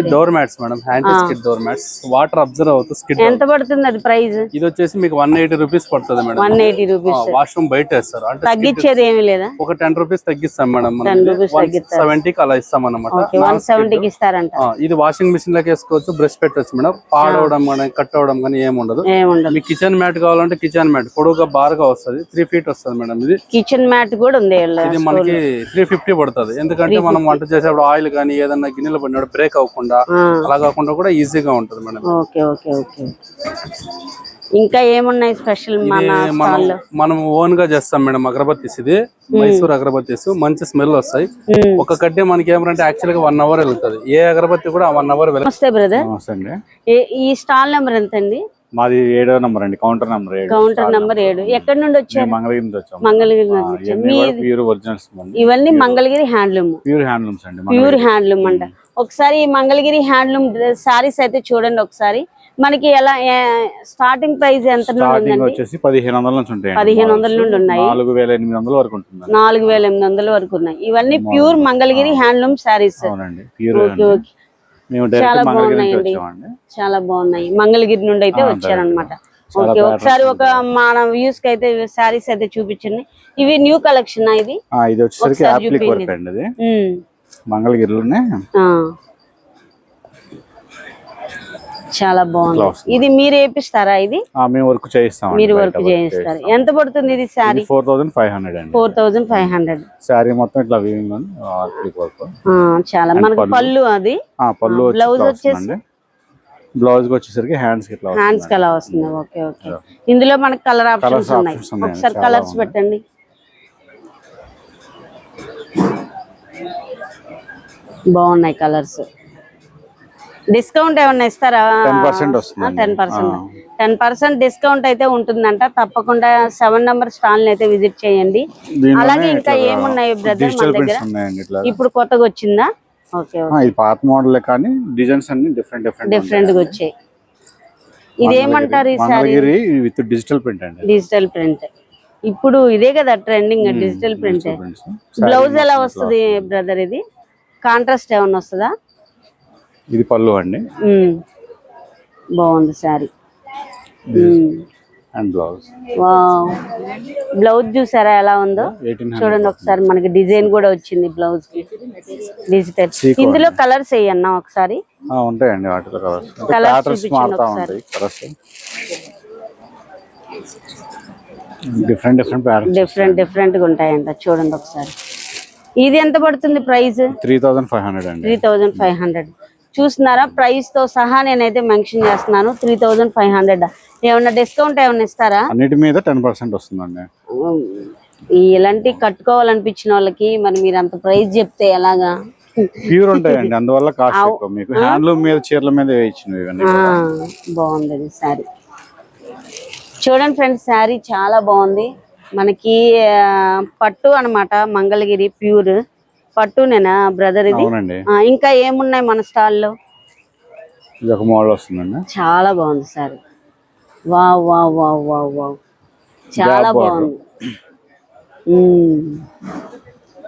ఇది door mats madam, hand skid door mats. Water observe అవుతుంది. స్కిడ్ ఎంత పడుతుంది అది ప్రైస్? ఇది వచ్చేసి మీకు 180 రూపీస్ పడుతుంది మేడం. 180 రూపీస్. వాష్రూమ్ బయట వేస్తారు. అంటే తగ్గించేది ఏమీ లేదా? ఒక 10 రూపీస్ తగ్గిస్తాం మేడం. 170 కి అలా ఇస్తాం అన్నమాట. 170 కి ఇస్తారంట. ఇది వాషింగ్ మిషన్ లోకి వేసుకోవచ్చు, బ్రష్ పెట్టవచ్చు మేడం. పాడవడం కానీ కట్ అవడం కానీ ఏముండదు. మీకు కిచెన్ మ్యాట్ కావాలంటే కిచెన్ మ్యాట్ పొడవుగా బార్గా వస్తుంది. 3 ఫీట్ వస్తుంది మేడం. ఇది కిచెన్ మ్యాట్ కూడా ఉంది. ఇది మనకి 350 పడుతుంది. ఎందుకంటే మనం వంట చేసేప్పుడు ఆయిల్ కానీ ఏదన్నా గిన్నెలు పడినప్పుడు బ్రేక్ అవ్వకుండా, అలా కాకుండా కూడా ఈజీగా ఉంటుంది మేడం. Okay okay okay. ఇంకా ఏమున్నాయి స్పెషల్? మనం ఓన్ గా చేస్తాం మేడం అగరబత్తీస్. ఇది మైసూర్ అగరబత్తీస్, మంచి స్మెల్ వస్తాయి. ఒక కడ్డే మనకి ఏమంటే యాక్చువల్ గా 1 అవర్ వెళ్తుంది. ఏ అగరబత్తి కూడా 1 అవర్ వెళ్తుంది. నమస్తే బ్రదర్, ఈ స్టాల్ నెంబర్ ఎంత అండి? మాది 7వ నంబర్ అండి, కౌంటర్ నెంబర్ 7. Counter number 7. ఎక్కడి నుండి వచ్చారు? మంగళగిరి నుంచి వచ్చాము. మంగళగిరి నుంచి. ప్యూర్ ఒరిజినల్స్, ఇవన్నీ మంగళగిరి హ్యాండ్లూమ్. ప్యూర్ హ్యాండ్లూమ్స్ అండి. ప్యూర్ హ్యాండ్లూమ్ అంట. ఒకసారి మంగళగిరి హ్యాండ్లూమ్ సారీస్ అయితే చూడండి ఒకసారి. మనకి ఎలా స్టార్టింగ్ ప్రైస్ ఎంత వచ్చేసి 1500 నుంచి ఉంటాయి. 1500 నుండి ఉన్నాయి. 4800 వరకు ఉంటుంది. 4800 వరకు ఉన్నాయి. ఇవన్నీ ప్యూర్ మంగళగిరి హ్యాండ్లూమ్ సారీస్. అవునండి, ప్యూర్. చాలా బాగున్నాయండి, చాలా బాగున్నాయి. మంగళగిరి నుండి అయితే వచ్చారనమాట. ఓకే, ఒకసారి ఒక మన వ్యూస్ కి అయితే సారీస్ అయితే చూపించండి. ఇవి న్యూ కలెక్షన్. ఇది వచ్చేసరికి యాప్లిక్ వర్క్ అండి. ఇది మంగళగిరిలోనే చాలా బాగుంది. ఇది మీరు వేపిస్తారా? ఇది మేము వర్క్ చేయిస్తాం. మీరు వర్క్ చేయిస్తారు. ఎంత పడుతుంది ఇది సారీ? 4500 అండి. 4500. సారీ మొత్తం ఇట్లా వీవింగ్ అని యాప్లిక్ వర్క్. చాలా. మనకి పళ్ళు, అది పళ్ళు, బ్లౌజ్ వచ్చేసి బ్లౌజ్ వచ్చేసరికి హ్యాండ్స్ కి ఇట్లా హ్యాండ్స్ కి అలా వస్తుంది. Okay okay. ఇందులో మనకి కలర్ ఆప్షన్స్ ఉన్నాయి. ఒకసారి కలర్స్ పెట్టండి. బాగున్నాయి కలర్స్. డిస్కౌంట్ ఏమన్నా ఇస్తారా? 10% వస్తుంది. 10% డిస్కౌంట్ అయితే ఉంటుందంట. తప్పకుండా 7 నంబర్ స్టాల్ అయితే విజిట్ చేయండి. అలాగే ఇంకా ఏమున్నాయి బ్రదర్ మన దగ్గర? ఇప్పుడు కొత్తగా వచ్చిందా? Okay okay. ఇది పాత మోడల్ కానీ డిజైన్స్ అన్ని డిఫరెంట్ గా వచ్చాయి. ఇదేమంటారు ఈ సారీ? విత్ డిజిటల్ ప్రింట్ అండి. డిజిటల్ ప్రింట్ ఇప్పుడు ఇదే కదా ట్రెండింగ్, డిజిటల్ ప్రింట్. బ్లౌజ్ ఎలా వస్తుంది బ్రదర్? ఇది కాంట్రాస్ట్ ఏమన్నా వస్తుందా? ఇది పళ్ళు అండి. బాగుంది sorry. And blouse. Wow, blouse చూసారా ఎలా ఉందో? చూడండి ఒకసారి. మనకి డిజైన్ కూడా వచ్చింది బ్లౌజ్ కి, డిజిటల్. ఇందులో కలర్స్ వేయన్నా ఒకసారి? ఉంటాయండి వాటిలో కలర్స్. కలర్స్ చూపించండి ఒకసారి. డిఫరెంట్ గా ఉంటాయంట. చూడండి ఒకసారి. ఇది ఎంత పడుతుంది ప్రైస్? 3500 అండి. 3500. చూస్తున్నారా, ప్రైస్ తో సహా నేనైతే మెన్షన్ చేస్తున్నాను. 3500. ఏమన్నా డిస్కౌంట్ ఏమన్నా ఇస్తారా? అన్నిటి మీద 10% వస్తుందండి. ఇలాంటి కట్టుకోవాలనిపించిన వాళ్ళకి మరి మీరు అంత ప్రైస్ చెప్తే ఎలాగా? ప్యూర్ ఉంటాయండి, అందువల్ల కాస్ట్ ఎక్కువ. మీకు హ్యాండ్లూమ్ మీద, చీరల మీద వేయించినవి ఇవన్నీ. బాగుంది సారీ. చూడండి ఫ్రెండ్స్, శారీ చాలా బాగుంది. మనకి పట్టు అన్నమాట, మంగళగిరి ప్యూర్ పట్టునేనా బ్రదర్ ఇది? అవునండి. ఇంకా ఏమున్నాయి మన స్టాల్లో? ఇది ఒక మోడల్ వస్తుందండి. చాలా బాగుంది sir. Wow wow wow wow wow, చాలా Gap border. బాగుంది.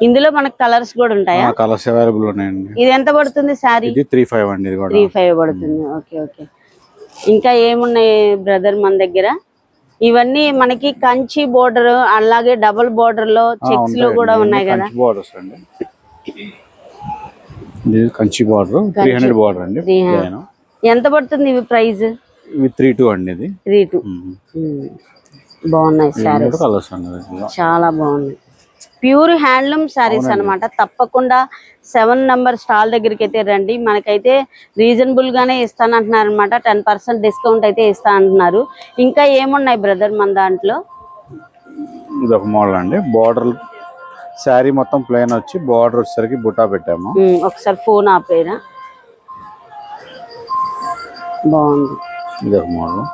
ఇందులో మనకు కలర్స్ కూడా ఉంటాయా? కలర్స్ అవైలబుల్ ఉన్నాయండి. ఇది ఎంత పడుతుంది శారీ? ఇది 3,500 అండి. ఇది కూడా 3,500 పడుతుంది. Okay okay. ఇంకా ఏమున్నాయి బ్రదర్ మన దగ్గర? ఇవన్నీ మనకి కంచి బోర్డర్, అలాగే డబుల్ బోర్డర్ లో చెక్స్ లో కూడా ఉన్నాయి కదా. కంచి బోర్డర్స్ అండి. ఇది కంచి బోర్డర్ 300 బోర్డర్ అండి. ఎంత పడుతుంది ఇవి ప్రైస్? ఇవి 3,200 అండి. ఇది 3,200. బాగున్నాయి సారీస్, కలర్స్ అండి. చాలా బాగున్నాయి. ప్యూర్ హ్యాండ్లూమ్ సారీస్ అన్నమాట. తప్పకుండా 7 నంబర్ స్టాల్ దగ్గరికి అయితే రండి. మనకైతే రీజనబుల్ గానే ఇస్తానంటున్నారు అనమాట. 10% డిస్కౌంట్ అయితే ఇస్తా అంటున్నారు. ఇంకా ఏమున్నాయి బ్రదర్ మన దాంట్లో? ఇది ఒక మోడల్ అండి. బోర్డర్ శారీ మొత్తం ప్లెయిన్ వచ్చి బోర్డర్ వచ్చేసరికి బుటా పెట్టాము. ఒకసారి ఫోన్ ఆపేరా. బాగుంది. ఇది ఒక మోడల్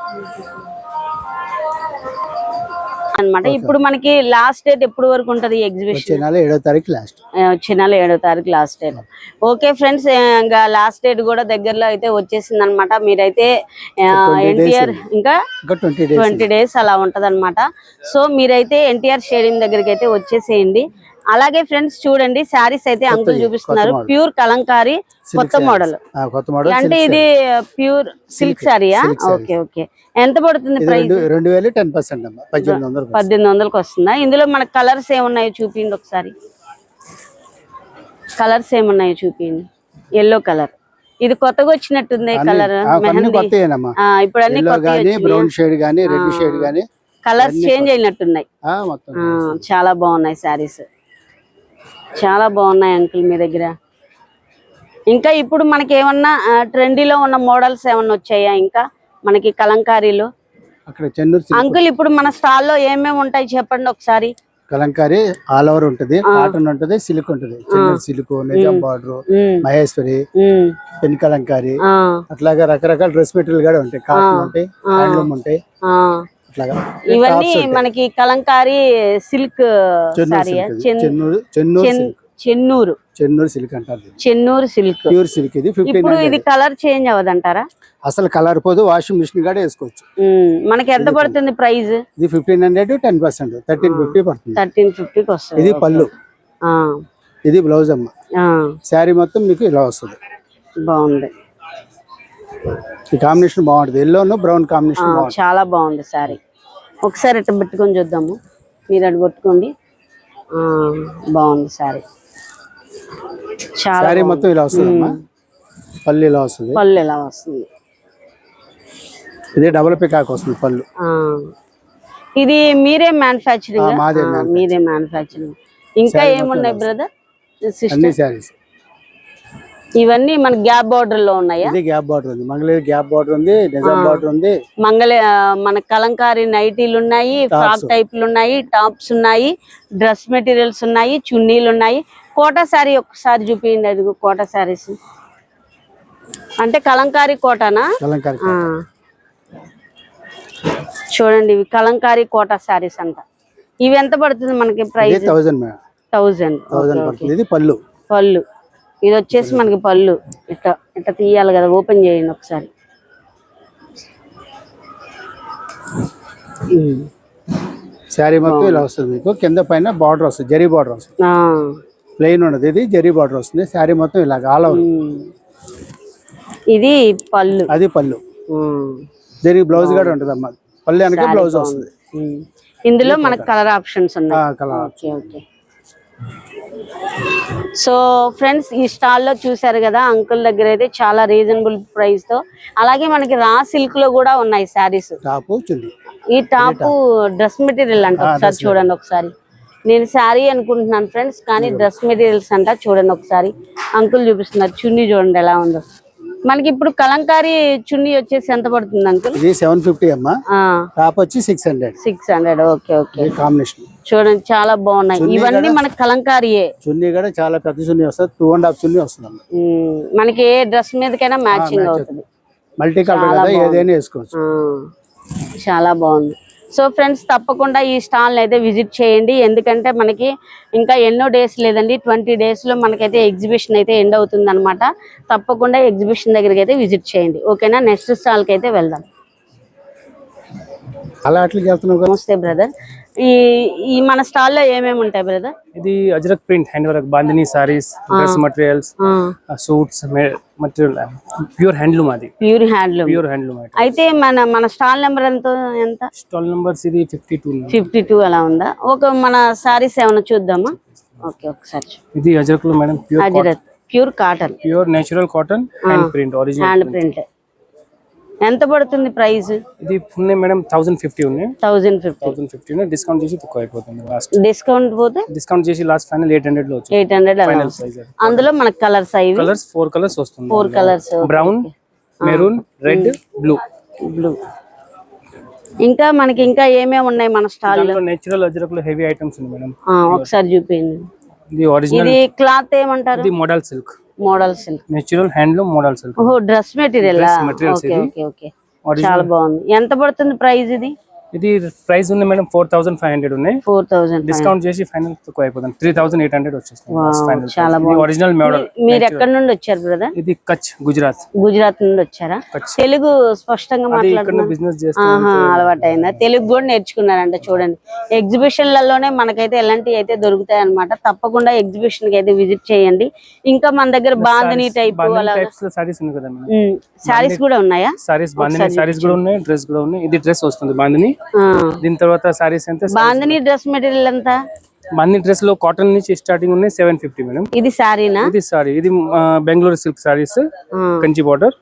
అన్నమాట. ఇప్పుడు మనకి లాస్ట్ డేట్ ఎప్పుడు వరకు ఉంటది ఎగ్జిబిషన్? వచ్చే నెల 7వ తారీఖు లాస్ట్. వచ్చే నెల 7వ తారీఖు లాస్ట్ డేట్. ఓకే ఫ్రెండ్స్, ఇంకా లాస్ట్ డేట్ కూడా దగ్గరలో అయితే వచ్చేసింది అనమాట. మీరైతే ఎన్టీఆర్ ఇంకా 20 డేస్ అలా ఉంటది అనమాట. సో మీరైతే ఎన్టీఆర్ స్టేడియం దగ్గరికి అయితే వచ్చేసేయండి. అలాగే ఫ్రెండ్స్ చూడండి, శారీస్ అయితే అంకుల్ చూపిస్తున్నారు. ప్యూర్ కలంకారీ కొత్త మోడల్. అంటే ఇది ప్యూర్ సిల్క్ శారీయా? Okay okay. ఎంత పడుతుంది ప్రైస్? 2,000 10% అమ్మా, 1800కి వస్తుందా? ఇందులో మన కలర్స్ ఏమున్నాయో చూపించండి ఒకసారి. కలర్స్ ఏమున్నాయో చూపించండి. ఎల్లో కలర్, ఇది కొత్తగా వచ్చినట్టుంది కలర్. ఇప్పుడు అన్ని బ్రౌన్ షేడ్ గానీ రెడ్ షేడ్ గానీ కలర్స్ చేంజ్ అయినట్టున్నాయి. చాలా బాగున్నాయి శారీస్, చాలా బాగున్నాయి అంకుల్ మీ దగ్గర. ఇంకా ఇప్పుడు మనకి ఏమన్నా ట్రెండీలో ఉన్న మోడల్స్ ఏమన్నా వచ్చాయా ఇంకా మనకి కలంకారీలో? అంకుల్ ఇప్పుడు మన స్టాల్లో ఏమేమి ఉంటాయి చెప్పండి ఒకసారి. కలంకారీ ఆల్ ఓవర్ ఉంటది, కాటన్ ఉంటది, సిల్క్ ఉంటది. Silk, Nizam border, Maheshwari, pen Kalamkari, అట్లాగా రకరకాల డ్రెస్ మెటీరియల్ కూడా ఉంటాయి. కాటన్ ఉంటాయి, హ్యాండ్లూమ్ ఉంటాయి. ఇవన్నీ మనకి కలంకారీ సిల్క్ చెన్నూరు సిల్క్ అంటారు. Chennur silk, pure silk. ఇది ఇప్పుడు ఇది కలర్ చేంజ్ అవ్వదంటారా? అసలు కలర్ పోదు, వాషింగ్ మిషన్ కూడా వేసుకోవచ్చు. మనకి ఎంత పడుతుంది ప్రైస్? ఇది 1,500, 10% 1350 పడుతుంది. 1350కి వస్తుంది. ఇది పళ్ళు, ఇది బ్లౌజ్ అమ్మ. శారీ మొత్తం మీకు ఇలా వస్తుంది. బాగుంది. ఈ కాంబినేషన్ బాగుంటుంది, ఎల్లోను బ్రౌన్ కాంబినేషన్ చాలా బాగుంది శారీ. ఒకసారి ఇట్లా పెట్టుకొని చూద్దాము. మీరు అటు కొట్టుకోండి. బాగుంది శారీ. శారీ మొత్తం ఇలా వస్తుంది అమ్మా. పళ్ళు ఇలా వస్తుంది. పళ్ళు ఇలా వస్తుంది. ఇది డబుల్ పికాక్ వస్తుంది పళ్ళు. ఇది మీరే మ్యానుఫ్యాక్చరింగ్? మాదే మీరే మ్యానుఫ్యాక్చరింగ్. ఇంకా ఏమున్నాయి బ్రదర్? అన్ని శారీస్ ఇవన్నీ మన గ్యాప్ బార్డర్ లో ఉన్నాయా? ఇది గ్యాప్ బార్డర్ ఉంది, మంగళగిరి గ్యాప్ బార్డర్ ఉంది, నిజాం బార్డర్ ఉంది. మన కలంకారీ నైటీలు ఉన్నాయి, ఫ్రాక్ టైప్లు ఉన్నాయి, టాప్స్ ఉన్నాయి, డ్రెస్ మెటీరియల్స్ ఉన్నాయి, చున్నీలు ఉన్నాయి. కోటా శారీ ఒకసారి చూపించండి. అది కోటా శారీస్ అంటే కలంకారీ కోటానా? కలంకారీ చూడండి, ఇవి కలంకారీ కోటా శారీస్ అంట. ఇవి ఎంత పడుతుంది మనకి ప్రైస్? 1000 పడుతుంది. ఇది పళ్ళు. పళ్ళు ఇది వచ్చేసి మనకి పళ్ళు. ఇట్లా ఇట్లా తీయాలి కదా, ఓపెన్ చేయండి ఒకసారి. శారీ మొత్తం ఇలా వస్తుంది మీకు. కింద పైన బార్డర్ వస్తుంది, జరీ బార్డర్ వస్తుంది. ప్లెయిన్ ఉండదు, ఇది జరీ బార్డర్ వస్తుంది. శారీ మొత్తం ఇలా ఆల్ ఓవర్. ఇది పళ్ళు, అది పళ్ళు. జరీ బ్లౌజ్ కూడా ఉంటుంది అమ్మా. పళ్ళు వెనక బ్లౌజ్ వస్తుంది. ఇందులో మనకు కలర్ ఆప్షన్స్ ఉన్నాయి. Okay okay. సో ఫ్రెండ్స్, ఈ స్టాల్లో చూసారు కదా, అంకుల్ దగ్గర అయితే చాలా రీజనబుల్ ప్రైస్ తో, అలాగే మనకి రా సిల్క్ లో కూడా ఉన్నాయి శారీస్. ఈ టాప్ డ్రెస్ మెటీరియల్ అంట. ఒకసారి చూడండి ఒకసారి. నేను శారీ అనుకుంటున్నాను ఫ్రెండ్స్, కానీ డ్రెస్ మెటీరియల్స్ అంట. చూడండి ఒకసారి, అంకుల్ చూపిస్తున్నారు. చున్నీ చూడండి ఎలా ఉందో. మనకి ఇప్పుడు కలంకారీ చున్నీ వచ్చేసి ఎంత పడుతుంది అంకుల్? ఇది 750 అమ్మా. టాప్ వచ్చి 600. Okay okay. కాంబినేషన్ చూడండి చాలా బాగున్నాయి. ఇవన్నీ మనకి కలంకారీయే. చున్నీ కూడా చాలా పెద్ద చున్నీ వస్తుంది, 2.5 చున్నీ వస్తుంది. మనకి ఏ డ్రెస్ మీదకైనా మ్యాచింగ్ అవుతుంది. మల్టీ కలర్ కదా, ఏదైనా వేసుకోవచ్చు. చాలా బాగుంది. సో ఫ్రెండ్స్ తప్పకుండా ఈ స్టాల్ అయితే విజిట్ చేయండి, ఎందుకంటే మనకి ఇంకా ఎన్నో డేస్ లేదండి, 20 days లో మనకైతే ఎగ్జిబిషన్ అయితే ఎండ్ అవుతుంది అనమాట. తప్పకుండా ఎగ్జిబిషన్ దగ్గరికి అయితే విజిట్ చేయండి. ఓకేనా, నెక్స్ట్ స్టాల్కి అయితే వెళ్దాం. అలా అట్లకి వెళ్తున్నావు కదా. నమస్తే బ్రదర్, ఈ మన స్టాల్లో ఏమేమి ఉంటాయి బ్రదర్? ఇది Ajrak print hand work, bandhani saris, dress materials, suits material, pure handloom. అది ప్యూర్ హ్యాండ్లూమ్. Pure handloom. అయితే మన స్టాల్ నెంబర్ ఎంత? స్టాల్ నంబర్స్ ఇది 52. 52 అలా ఉందా? ఒక మన సారీస్ ఏమైనా చూద్దామా? ఓకే, ఒకసారి ఇది అజ్రక్ లో madam, pure cotton, pure natural cotton hand print, original hand print. ఎంత పడుతుంది ప్రైస్? ఇది ఉన్నాయి మేడం 1050 ఉన్నాయి. 1050 ఉన్నాయి. డిస్కౌంట్ చేసి తక్కువ అయిపోతుంది. లాస్ట్ డిస్కౌంట్ పోతే డిస్కౌంట్ చేసి లాస్ట్ ఫైనల్ 800 లో వచ్చింది. 800 అలా. Final price. అందులో మనకి కలర్స్ అయ్యి కలర్స్ 4 కలర్స్ వస్తుంది. 4 colours, brown, maroon, red, blue. ఇంకా మనకి ఇంకా ఏమేమి ఉన్నాయి మన స్టాల్ లో? నేచురల్ అజ్రక్ లో హెవీ ఐటమ్స్ ఉన్నాయి మేడం. ఒకసారి చూపించండి. ఇది ఒరిజినల్. ఇది క్లాత్ ఏమంటారు? ఇది model silk. Model silk, natural handloom model silk. ఓహో, డ్రెస్ మెటీరియల్. ఓకే ఇది ఓకే ఓకే, చాలా బాగుంది. ఎంత పడుతుంది ప్రైస్ ఇది? ఇది ప్రైస్ ఉంది మేడం 4500 ఉన్నాయి. 4000 డిస్కౌంట్ చేసి ఫైనల్ తక్కువ అయిపోతుంది. 3800 వచ్చేస్తుంది ఫైనల్. చాలా ఇది బాగుంది. Original model. మీరు ఎక్కడి నుండి వచ్చారు బ్రదర్? ఇది కచ్, గుజరాత్. గుజరాత్ నుండి వచ్చారా? కచ్. తెలుగు స్పష్టంగా మాట్లాడుతున్నారు. బిజినెస్ చేస్తాం. అలవాటు అయిందా? తెలుగు కూడా నేర్చుకున్నారంట. చూడండి, ఎగ్జిబిషన్లలోనే మనకైతే ఎలాంటివి అయితే దొరుకుతాయి అనమాట. తప్పకుండా ఎగ్జిబిషన్ కి అయితే విజిట్ చేయండి. ఇంకా మన దగ్గర బాందిని టైప్ సారీస్ ఉన్నాయి కదా మేడం. సారీస్ కూడా ఉన్నాయా? సారీస్ బాందిని సారీస్ కూడా ఉన్నాయి, డ్రెస్ కూడా ఉన్నాయి. ఇది డ్రెస్ వస్తుంది బాందిని. దీని తర్వాత సారీస్ ఎంత? బాందిని డ్రెస్ మెటీరియల్ ఎంత? బాందిని డ్రెస్ లో కాటన్ నుంచి స్టార్టింగ్ ఉన్నాయి 750 మేడం. ఇది సారీనా? ఇది సారీ. ఇది బెంగళూరు సిల్క్ సారీస్, కంచి బార్డర్.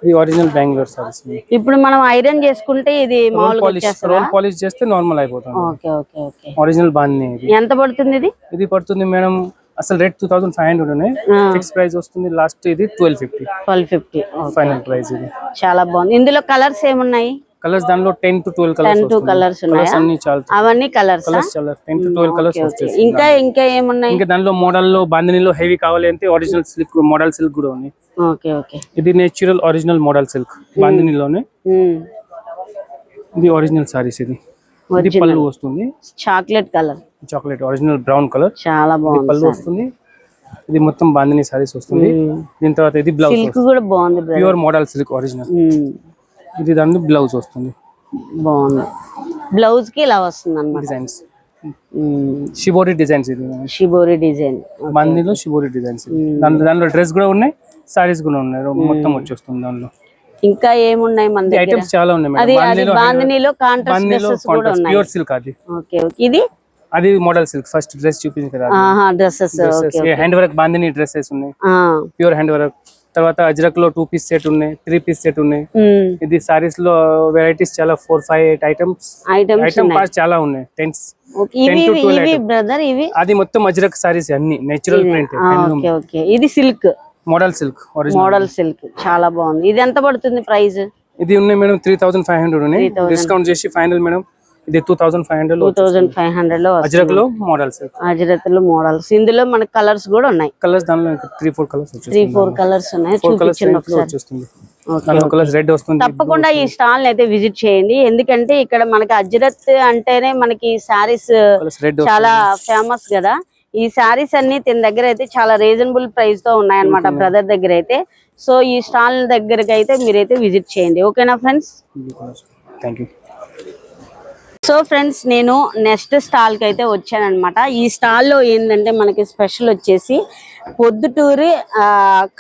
ఇది ఒరిజినల్ బెంగళూరు సారీస్. ఇప్పుడు మనం ఐరన్ చేసుకుంటే ఇది మామూలుగా వచ్చేస్తదా? రోల్ పాలిష్ చేస్తే నార్మల్ అయిపోతుంది. Okay okay okay. Original bandhani. ఎంత పడుతుంది ఇది? ఇది పడుతుంది మేడం, అసలు రేట్ 2500 ఉన్నాయి. ఫిక్స్ ప్రైస్ వస్తుంది లాస్ట్. ఇది 1250 ఫైనల్ ప్రైస్. ఇది చాలా బాగుంది. ఇందులో కలర్స్ ఏమున్నాయి? కలర్స్ దానిలో 10 to 12 కలర్స్. 10 to కలర్స్ ఉన్నాయి. అన్ని చాలా అవన్నీ కలర్స్. చాలా 10 to 12 కలర్స్ వస్తాయి. ఇంకా ఏమున్నాయి? ఇంకా దానిలో మోడల్ లో బాందినిలో హెవీ కావాలి అంటే ఒరిజినల్ సిల్క్ మోడల్ సిల్క్ కూడా ఉంది. Okay okay. ఇది నేచురల్ ఒరిజినల్ మోడల్ సిల్క్ బాందినిలోనే. ఇది ఒరిజినల్ సారీస్. ఇది పళ్ళు వస్తుంది chocolate colour, chocolate original brown colour. చాలా బాగుంది. పళ్ళు వస్తుంది. ఇది మొత్తం బాందిని సారీస్ వస్తుంది. దీని తర్వాత ఇది బ్లౌజ్. సిల్క్ కూడా బాగుంది, ప్యూర్ మోడల్ సిల్క్ ఒరిజినల్. ఇది దాని బ్లౌజ్ వస్తుంది. బాగుంది. బ్లౌజ్ కి ఇలా వస్తుంది అన్నమాట. Designs shibori designs. ఇది షిబోరి డిజైన్, బాందినిలో షిబోరి డిజైన్స్. దానిలో డ్రెస్ కూడా ఉన్నాయి, సారీస్ కూడా ఉన్నాయి. మొత్తం వచ్చేస్తుంది దానిలో. ఇంకా ఏమున్నాయి మన దగ్గర? ఐటమ్స్ చాలా ఉన్నాయి. అది బాందినిలో కాంట్రాస్ట్ డ్రెస్సెస్ కూడా ఉన్నాయి. ప్యూర్ సిల్క్ అది. Okay okay. ఇది అది మోడల్ సిల్క్. ఫస్ట్ డ్రెస్ చూపించింది కదా, dresses. Okay. Hand work bandhani dresses ఉన్నాయి, ప్యూర్ హ్యాండ్ వర్క్. తర్వాత అజ్రక్ లో 2 piece సెట్ ఉన్నాయి, 3 piece సెట్ ఉన్నాయి. ఇది సారీస్ లో వెరైటీస్ చాలా 4-5 ఐటమ్స్ చాలా ఉన్నాయి. 10 to 12. అది మొత్తం అజ్రక్ సారీస్ అన్ని నేచురల్ ప్రింట్. Okay okay. ఇది silk, model silk, model silk. చాలా బాగుంది. ఇది ఎంత పడుతుంది ప్రైస్? ఇది ఉన్నాయి మేడం 3500 ఉన్నాయి. డిస్కౌంట్ చేసి ఫైనల్ మేడం ఇది 2500 లో అజ్రక్ లో మోడల్ సిల్క్. అజ్రక్ లో మోడల్స్. ఇందులో మనకి కలర్స్ కూడా ఉన్నాయి. కలర్స్ దానిలో 3-4 కలర్స్ వచ్చేస్తుంది. 3-4 కలర్స్ ఉన్నాయి. చూపించండి ఒకసారి. కలర్స్ రెడ్ వస్తుంది. తప్పకుండా ఈ స్టాల్ అయితే విజిట్ చేయండి, ఎందుకంటే ఇక్కడ మనకి అజ్రక్ అంటేనే మనకి సారీస్ చాలా ఫేమస్ కదా. ఈ సారీస్ అన్ని తిన దగ్గర అయితే చాలా రీజనబుల్ ప్రైస్ తో ఉన్నాయన్నమాట బ్రదర్ దగ్గర అయితే. సో ఈ స్టాల్ దగ్గరకి అయితే మీరైతే విజిట్ చేయండి. ఓకేనా friends? Thank you. So friends, నేను నెక్స్ట్ స్టాల్కి అయితే వచ్చానమాట. ఈ స్టాల్లో ఏంటంటే మనకి స్పెషల్ వచ్చేసి పొద్దుటూరి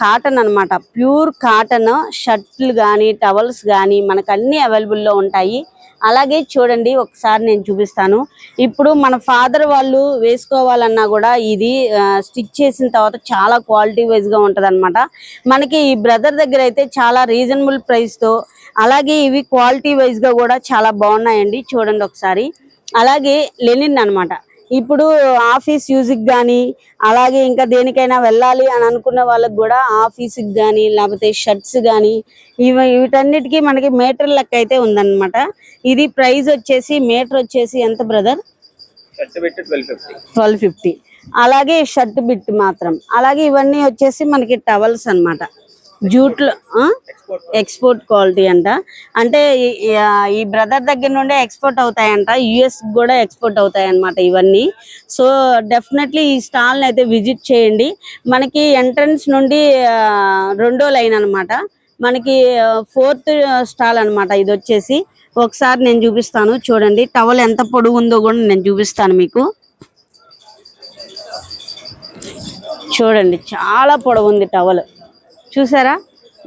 కాటన్ అనమాట. ప్యూర్ కాటన్ షర్ట్లు కానీ టవల్స్ కానీ మనకు అన్నీ అవైలబుల్లో ఉంటాయి. అలాగే చూడండి, ఒకసారి నేను చూపిస్తాను. ఇప్పుడు మన ఫాదర్ వాళ్ళు వేసుకోవాలన్నా కూడా ఇది స్టిచ్ చేసిన తర్వాత చాలా క్వాలిటీ వైజ్గా ఉంటుంది అనమాట. మనకి ఈ బ్రదర్ దగ్గర అయితే చాలా రీజనబుల్ ప్రైస్తో, అలాగే ఇవి క్వాలిటీ వైజ్గా కూడా చాలా బాగున్నాయండి. చూడండి ఒకసారి. అలాగే లెనిన్ అనమాట. ఇప్పుడు ఆఫీస్ యూజ్కి కానీ అలాగే ఇంకా దేనికైనా వెళ్ళాలి అని అనుకున్న వాళ్ళకి కూడా ఆఫీస్కి కానీ లేకపోతే షర్ట్స్ కానీ వీటన్నిటికీ మనకి మీటర్ లెక్క అయితే ఉందన్నమాట. ఇది ప్రైస్ వచ్చేసి మీటర్ వచ్చేసి ఎంత బ్రదర్? 1250. అలాగే షర్ట్ బిట్ మాత్రం. అలాగే ఇవన్నీ వచ్చేసి మనకి టవల్స్ అన్నమాట. జూట్లో ఎక్స్పోర్ట్ క్వాలిటీ అంట. అంటే ఈ బ్రదర్ దగ్గర నుండే ఎక్స్పోర్ట్ అవుతాయంట, యుఎస్ కూడా ఎక్స్పోర్ట్ అవుతాయి అన్నమాట ఇవన్నీ. సో డెఫినెట్లీ ఈ స్టాల్ని అయితే విజిట్ చేయండి. మనకి ఎంట్రన్స్ నుండి 2వ లైన్ అనమాట, మనకి 4th స్టాల్ అనమాట ఇది వచ్చేసి. ఒకసారి నేను చూపిస్తాను చూడండి, టవల్ ఎంత పొడుగు ఉందో కూడా నేను చూపిస్తాను మీకు. చూడండి చాలా పొడవు ఉంది టవల్, చూసారా?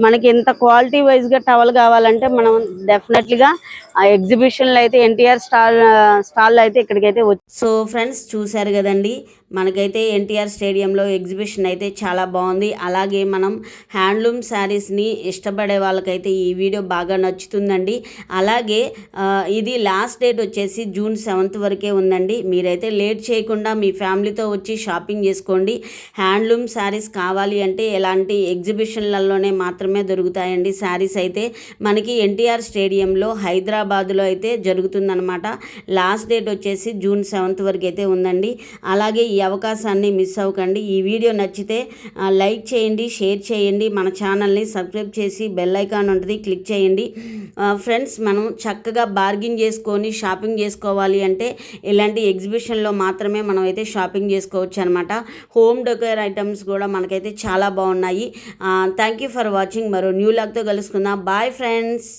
మనకి ఎంత క్వాలిటీ వైజ్గా టవల్ కావాలంటే మనం డెఫినెట్లీగా ఆ ఎగ్జిబిషన్లో అయితే ఎన్టీఆర్ స్టాల్లో అయితే ఇక్కడికైతే సో ఫ్రెండ్స్ చూసారు కదండి, మనకైతే ఎన్టీఆర్ స్టేడియంలో ఎగ్జిబిషన్ అయితే చాలా బాగుంది. అలాగే మనం హ్యాండ్లూమ్ శారీస్ని ఇష్టపడే వాళ్ళకైతే ఈ వీడియో బాగా నచ్చుతుందండి. అలాగే ఇది లాస్ట్ డేట్ వచ్చేసి జూన్ 7th వరకే ఉందండి. మీరైతే లేట్ చేయకుండా మీ ఫ్యామిలీతో వచ్చి షాపింగ్ చేసుకోండి. హ్యాండ్లూమ్ శారీస్ కావాలి అంటే ఎలాంటి ఎగ్జిబిషన్లలోనే మాత్రమే దొరుకుతాయండి శారీస్ అయితే. మనకి ఎన్టీఆర్ స్టేడియంలో హైదరాబాద్లో అయితే జరుగుతుందన్నమాట. లాస్ట్ డేట్ వచ్చేసి జూన్ 7th వరకు అయితే ఉందండి. అలాగే ఈ అవకాశాన్ని మిస్ అవ్వకండి. ఈ వీడియో నచ్చితే లైక్ చేయండి, షేర్ చేయండి, మన ఛానల్ని సబ్స్క్రైబ్ చేసి బెల్ ఐకాన్ ఉంటుంది క్లిక్ చేయండి. ఫ్రెండ్స్, మనం చక్కగా బార్గెన్ చేసుకొని షాపింగ్ చేసుకోవాలి అంటే ఇలాంటి ఎగ్జిబిషన్లో మాత్రమే మనం అయితే షాపింగ్ చేసుకోవచ్చు అనమాట. హోమ్ డెకోర్ ఐటమ్స్ కూడా మనకైతే చాలా బాగున్నాయి. Thank you for watching. మరో న్యూ లాగ్తో కలుసుకుందాం. Bye friends.